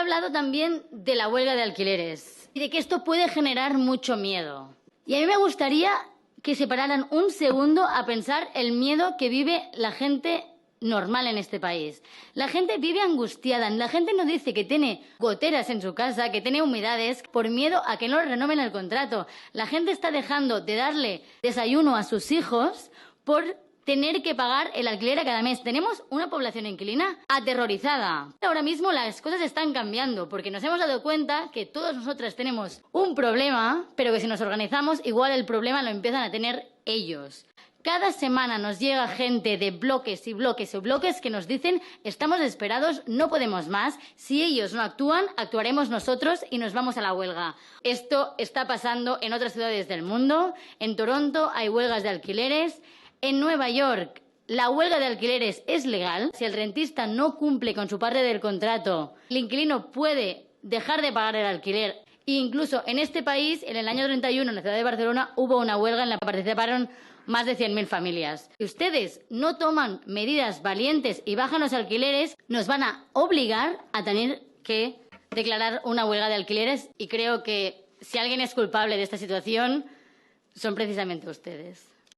hablado también de la huelga de alquileres y de que esto puede generar mucho miedo. Y a mí me gustaría que se pararan un segundo a pensar el miedo que vive la gente normal en este país. La gente vive angustiada, la gente nos dice que tiene goteras en su casa, que tiene humedades por miedo a que no le renoven el contrato. La gente está dejando de darle desayuno a sus hijos por tener que pagar el alquiler a cada mes. Tenemos una población inquilina aterrorizada. Ahora mismo las cosas están cambiando porque nos hemos dado cuenta que todas nosotras tenemos un problema, pero que si nos organizamos igual el problema lo empiezan a tener ellos. Cada semana nos llega gente de bloques y bloques y bloques que nos dicen estamos desesperados, no podemos más, si ellos no actúan, actuaremos nosotros y nos vamos a la huelga. Esto está pasando en otras ciudades del mundo. En Toronto hay huelgas de alquileres. En Nueva York la huelga de alquileres es legal. Si el rentista no cumple con su parte del contrato, el inquilino puede dejar de pagar el alquiler. E incluso en este país, en el año 31, en la ciudad de Barcelona, hubo una huelga en la que participaron más de 100.000 familias. Si ustedes no toman medidas valientes y bajan los alquileres, nos van a obligar a tener que declarar una huelga de alquileres y creo que si alguien es culpable de esta situación, son precisamente ustedes.